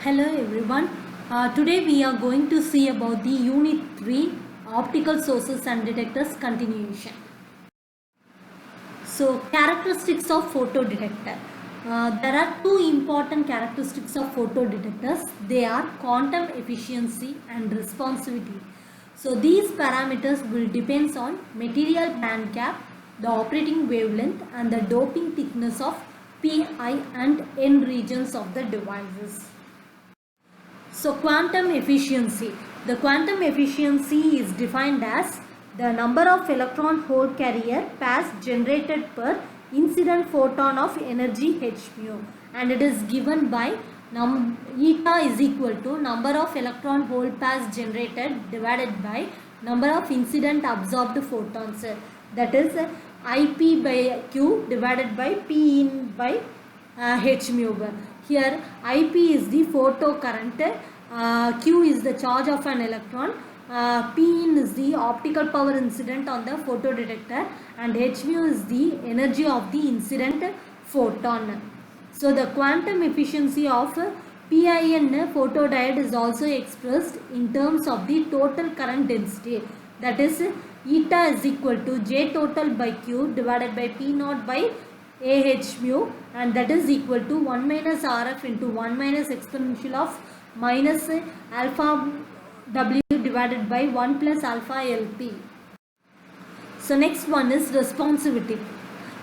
Hello everyone. Today we are going to see about the Unit 3 Optical Sources and Detectors continuation. So characteristics of photodetector. There are two important characteristics of photodetectors. They are quantum efficiency and responsivity. So these parameters will depend on material band gap, the operating wavelength and the doping thickness of Pi and N regions of the devices. So quantum efficiency. The quantum efficiency is defined as the number of electron hole carrier pairs generated per incident photon of energy h mu, and it is given by eta is equal to number of electron hole pairs generated divided by number of incident absorbed photons, that is IP by Q divided by P in by h mu. Here IP is the photo current, Q is the charge of an electron, P in is the optical power incident on the photodetector, and h mu is the energy of the incident photon. So the quantum efficiency of PIN photodiode is also expressed in terms of the total current density, that is eta is equal to J total by Q divided by P naught by AH mu, and that is equal to 1 minus RF into 1 minus exponential of minus alpha W divided by 1 plus alpha LP. So next one is responsivity.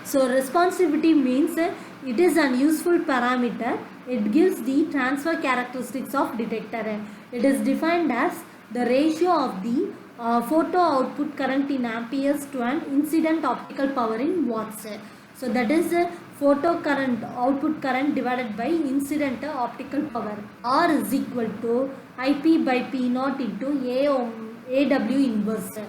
So responsivity means it is an useful parameter. It gives the transfer characteristics of detector. It is defined as the ratio of the photo output current in amperes to an incident optical power in watts. So that is photo current, output current divided by incident optical power. R is equal to IP by P naught into AW inverse.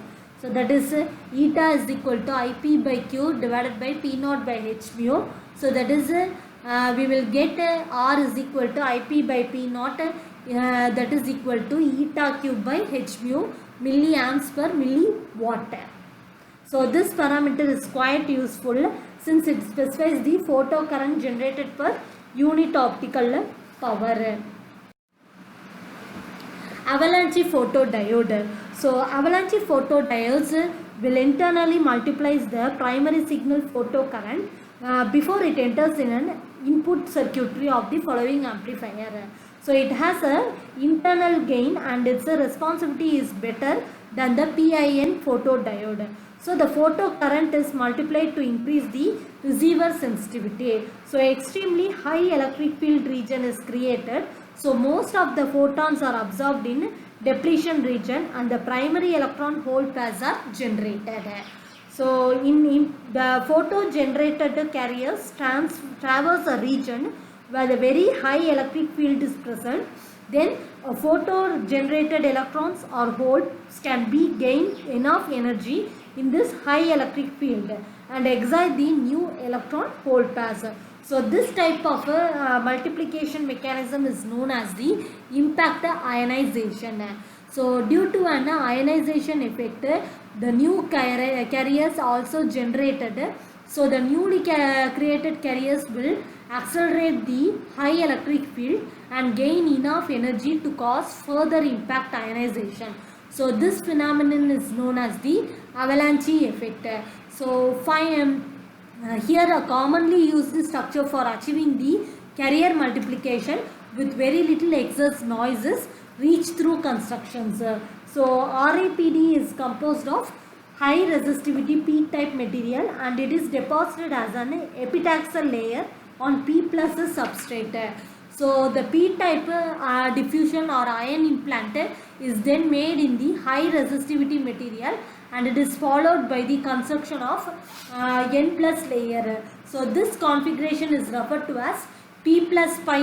So that is eta is equal to IP by Q divided by P naught by H mu. So that is we will get R is equal to IP by P naught, that is equal to eta cube by H mu milliamps per milliwatt. So this parameter is quite useful since it specifies the photo current generated per unit optical power. Avalanche photodiode. So avalanche photodiodes will internally multiply the primary signal photo current before it enters in an input circuitry of the following amplifier. So it has a internal gain and its responsivity is better than the PIN photodiode. So the photo current is multiplied to increase the receiver sensitivity. So extremely high electric field region is created. So most of the photons are absorbed in depletion region and the primary electron hole pairs are generated. So in the photo generated carriers traverse a region where the very high electric field is present. Then photo generated electrons or holes can be gained enough energy in this high electric field and excite the new electron hole pairs. So this type of multiplication mechanism is known as the impact ionization. So due to an ionization effect, the new carriers also generated. So the newly created carriers will accelerate the high electric field and gain enough energy to cause further impact ionization. So this phenomenon is known as the avalanche effect. So here a commonly used structure for achieving the carrier multiplication with very little excess noises reach through constructions. So RAPD is composed of high resistivity P-type material and it is deposited as an epitaxial layer on P plus substrate. So the P-type diffusion or ion implant is then made in the high resistivity material and it is followed by the construction of N plus layer. So this configuration is referred to as P plus pi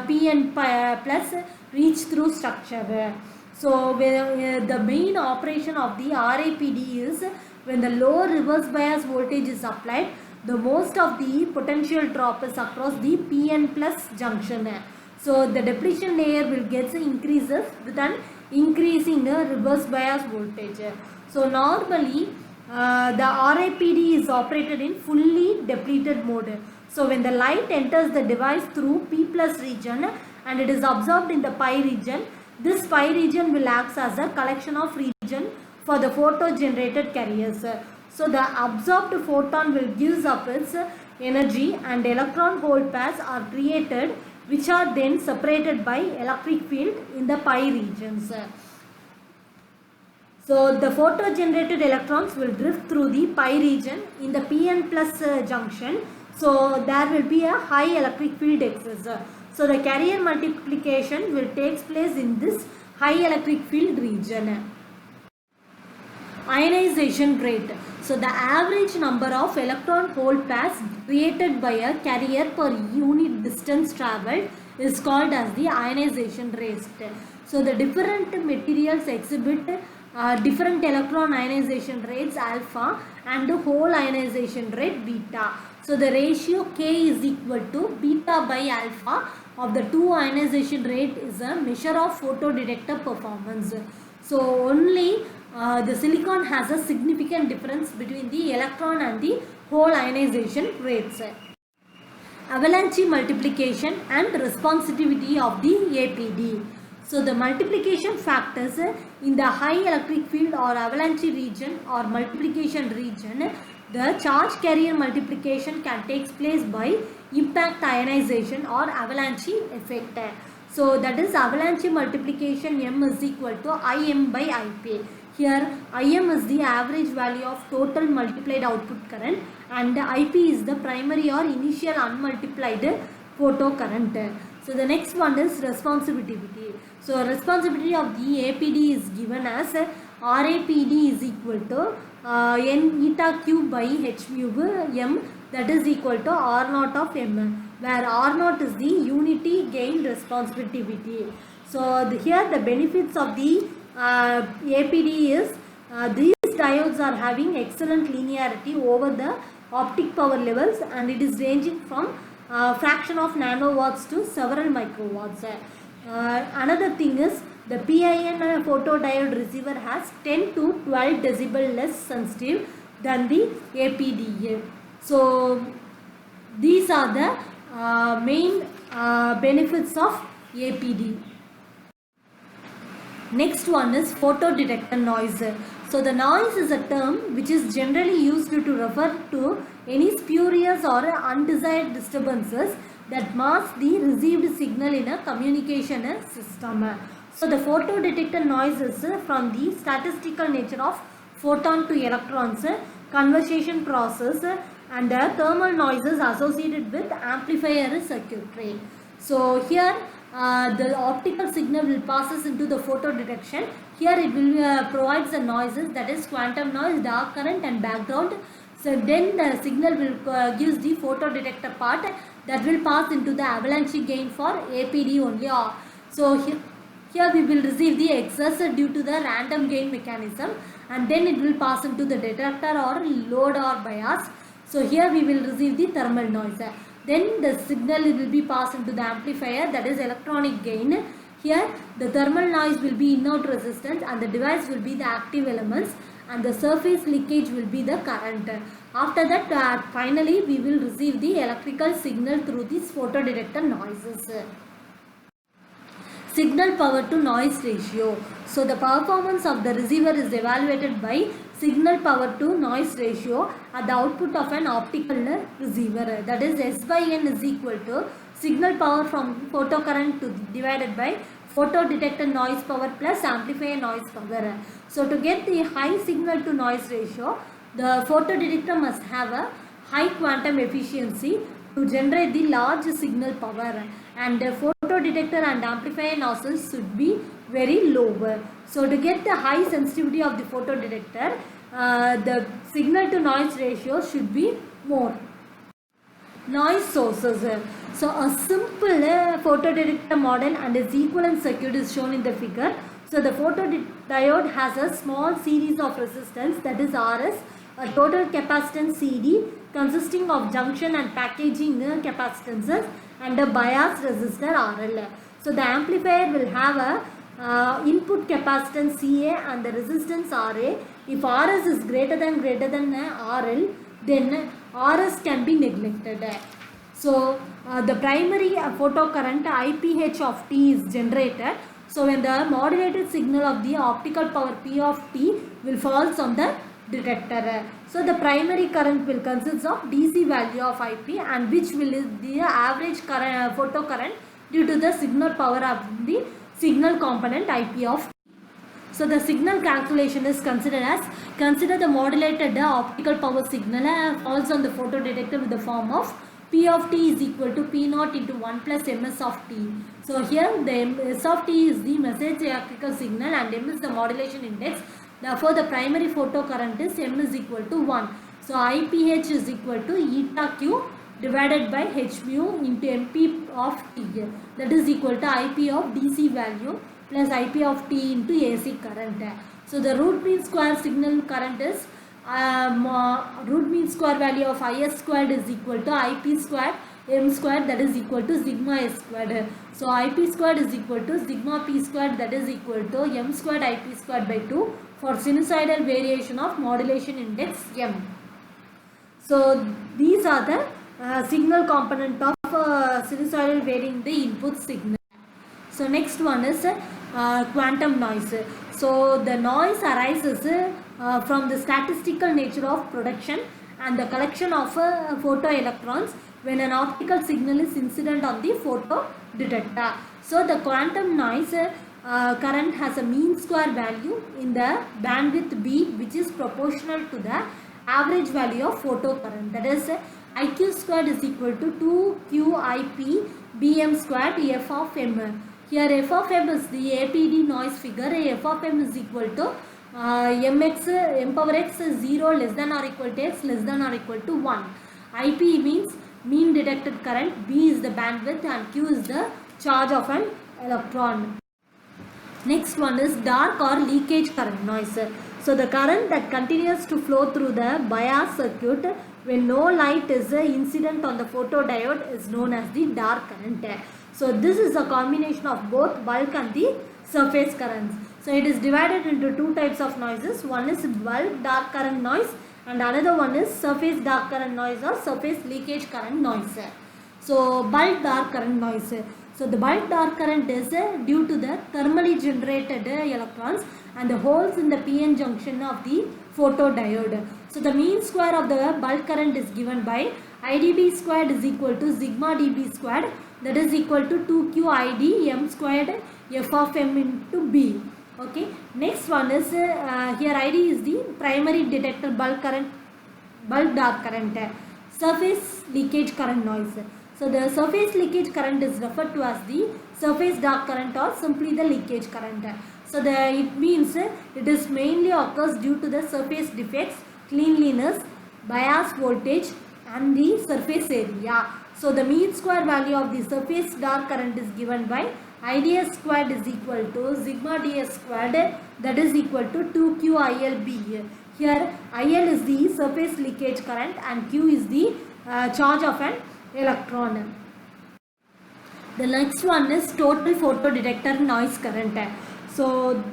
PN plus reach through structure. So the main operation of the RAPD is when the lower reverse bias voltage is applied, the most of the potential drop is across the PN plus junction. So the depletion layer will get increases with an increasing reverse bias voltage. So normally the RAPD is operated in fully depleted mode. So when the light enters the device through P plus region and it is absorbed in the pi region, this pi region will act as a collection of region for the photo generated carriers. So the absorbed photon will give up its energy and electron hole pairs are created, which are then separated by electric field in the pi regions. So the photo generated electrons will drift through the pi region in the Pn plus junction. So there will be a high electric field excess. So the carrier multiplication will take place in this high electric field region. Ionization rate. So the average number of electron hole pairs created by a carrier per unit distance traveled is called as the ionization rate. So the different materials exhibit different electron ionization rates alpha and hole ionization rate beta. So the ratio K is equal to beta by alpha of the two ionization rate is a measure of photodetector performance. So only the silicon has a significant difference between the electron and the hole ionization rates. Avalanche multiplication and responsivity of the APD. So the multiplication factors in the high electric field or avalanche region or multiplication region, the charge carrier multiplication can take place by impact ionization or avalanche effect. So that is avalanche multiplication M is equal to Im by Ip. Here Im is the average value of total multiplied output current and Ip is the primary or initial unmultiplied photo current. So the next one is responsivity. So responsivity of the APD is given as RAPD is equal to N eta Q by H mu M, that is equal to R naught of M, where R naught is the unity gain responsivity. So here the benefits of the APD is these diodes are having excellent linearity over the optic power levels and it is ranging from fraction of nanowatts to several microwatts. Another thing is the PIN photodiode receiver has 10 to 12 decibel less sensitive than the APD. So these are the main benefits of APD. Next one is photodetector noise. So the noise is a term which is generally used to refer to any spurious or undesired disturbances that mask the received signal in a communication system. So the photodetector noise is from the statistical nature of photon to electrons conversion process and the thermal noises associated with amplifier circuitry. So here the optical signal will passes into the photodetection. Here it will provides the noises, that is quantum noise, dark current and background. So then the signal will gives the photodetector part that will pass into the avalanche gain for APD only. So here we will receive the excess due to the random gain mechanism and then it will pass into the detector or load or bias. So here we will receive the thermal noise. Then the signal will be passed into the amplifier, that is electronic gain. Here the thermal noise will be inert resistance and the device will be the active elements and the surface leakage will be the current. After that finally we will receive the electrical signal through these photodetector noises. Signal power to noise ratio. So the performance of the receiver is evaluated by signal power to noise ratio at the output of an optical receiver, that is S by N is equal to signal power from photocurrent divided by photodetector noise power plus amplifier noise power. So to get the high signal to noise ratio, the photodetector must have a high quantum efficiency to generate the large signal power and the photodetector and amplifier nozzles should be very low. So to get the high sensitivity of the photodetector, the signal to noise ratio should be more. Noise sources. So a simple photodetector model and its equivalent circuit is shown in the figure. So the photodiode has a small series of resistance, that is RS, a total capacitance CD consisting of junction and packaging capacitances and a bias resistor RL. So the amplifier will have a input capacitance CA and the resistance RA. If RS is greater than RL, then RS can be neglected. So the primary photocurrent IPH of T is generated. So when the modulated signal of the optical power P of T will falls on the detector. So the primary current will consist of DC value of IP, and which will is the average current, photocurrent due to the signal power of the signal component IP of T. So the signal calculation is considered as, consider the modulated optical power signal falls on the photodetector with the form of P of T is equal to P naught into 1 plus Ms of T. So here the S of T is the message electrical signal and M is the modulation index. Therefore the primary photocurrent is M is equal to 1. So IPH is equal to eta Q divided by H mu into MP of T. That is equal to IP of DC value plus IP of T into AC current. So the root mean square signal current is root mean square value of IS squared is equal to IP squared M squared, that is equal to sigma S squared. So IP squared is equal to sigma P squared, that is equal to M squared IP squared by 2 for sinusoidal variation of modulation index M. So these are the signal component of sinusoidal varying the input signal. So next one is quantum noise. So the noise arises from the statistical nature of production and the collection of photoelectrons when an optical signal is incident on the photo detector. So the quantum noise current has a mean square value in the bandwidth B, which is proportional to the average value of photocurrent. That is IQ squared is equal to 2QIP BM squared F of M. Here F of M is the APD noise figure. F of M is equal to M power x is 0 less than or equal to x less than or equal to 1. IP means mean detected current, B is the bandwidth, and Q is the charge of an electron. Next one is dark or leakage current noise. So the current that continues to flow through the bias circuit when no light is incident on the photodiode is known as the dark current. So this is a combination of both bulk and the surface currents. So it is divided into two types of noises. One is bulk dark current noise and another one is surface dark current noise or surface leakage current noise. So bulk dark current noise. So the bulk dark current is due to the thermally generated electrons and the holes in the PN junction of the photodiode. So the mean square of the bulk current is given by IDB squared is equal to sigma dB squared, that is equal to 2QID M squared F of M into B. Okay. Next one is here ID is the primary detector bulk current, bulk dark current, surface leakage current noise. So the surface leakage current is referred to as the surface dark current or simply the leakage current. So it means it is mainly occurs due to the surface defects, cleanliness, bias voltage and the surface area. So the mean square value of the surface dark current is given by IDS squared is equal to sigma ds squared, that is equal to 2QILB. Here IL is the surface leakage current and Q is the charge of an electron. The next one is total photodetector noise current. So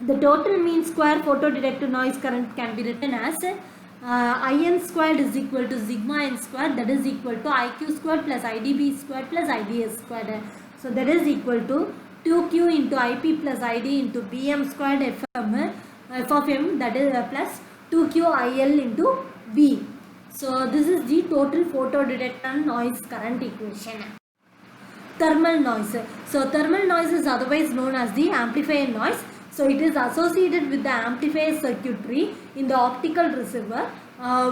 the total mean square photodetector noise current can be written as IN squared is equal to sigma n squared, that is equal to IQ squared plus IDB squared plus IDS squared. So that is equal to 2Q into IP plus ID into BM squared F of M, that is plus 2QIL into B. So this is the total photodetector noise current equation. Thermal noise. So thermal noise is otherwise known as the amplifier noise. So it is associated with the amplifier circuitry in the optical receiver,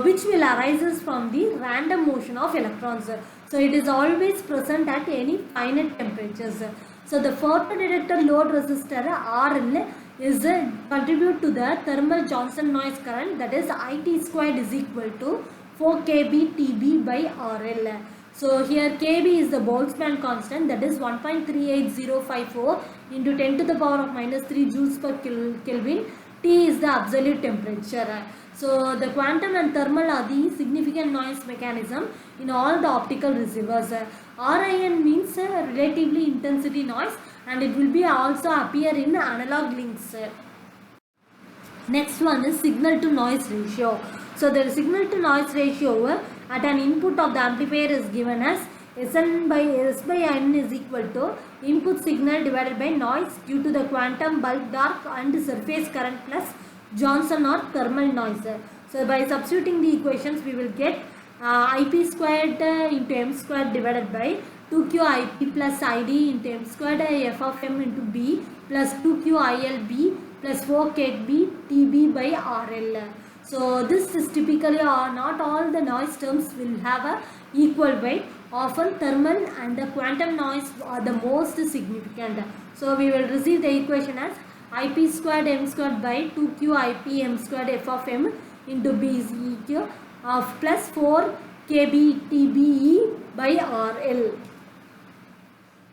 which will arises from the random motion of electrons. So it is always present at any finite temperatures. So the photodetector load resistor RL is contribute to the thermal Johnson noise current, that is IT squared is equal to 4 kb TB by RL. So here kb is the Boltzmann constant, that is 1.38054 into 10 to the power of minus 3 joules per Kelvin. T is the absolute temperature. So the quantum and thermal are the significant noise mechanism in all the optical receivers. RIN means relatively intensity noise and it will be also appear in analog links. Next one is signal to noise ratio. So the signal to noise ratio at an input of the amplifier is given as S by N is equal to input signal divided by noise due to the quantum, bulk, dark and surface current plus Johnson or thermal noise. So by substituting the equations, we will get IP squared into M squared divided by 2Q IP plus ID into M squared F of M into B plus 2Q ILB plus 4KB TB by RL. So this is typically not all the noise terms will have a equal weight. Often thermal and the quantum noise are the most significant. So we will receive the equation as IP squared M squared by 2Q IP M squared F of M into B is equal of plus 4 KB TBE by RL.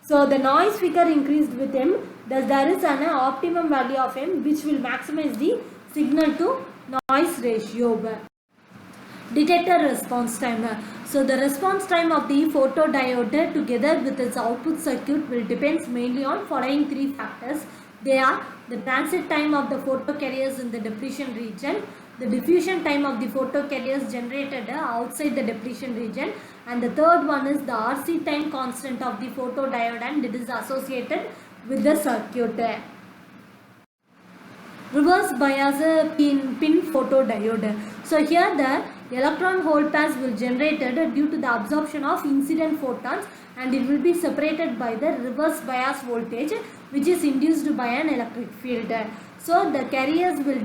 So the noise figure increased with M, thus there is an optimum value of M which will maximize the signal to noise ratio. Detector response time. So the response time of the photodiode together with its output circuit will depends mainly on following three factors. They are the transit time of the photocarriers in the depletion region, the diffusion time of the photocarriers generated outside the depletion region, and the third one is the RC time constant of the photodiode, and it is associated with the circuit. Reverse bias pin photodiode. So here the electron hole pass will generated due to the absorption of incident photons, and it will be separated by the reverse bias voltage which is induced by an electric field. So the carriers will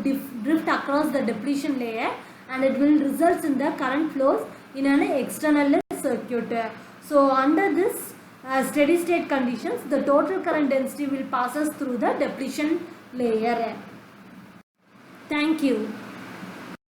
drift across the depletion layer, and it will result in the current flows in an external circuit. So under this steady state conditions, the total current density will passes through the depletion layer. Thank you.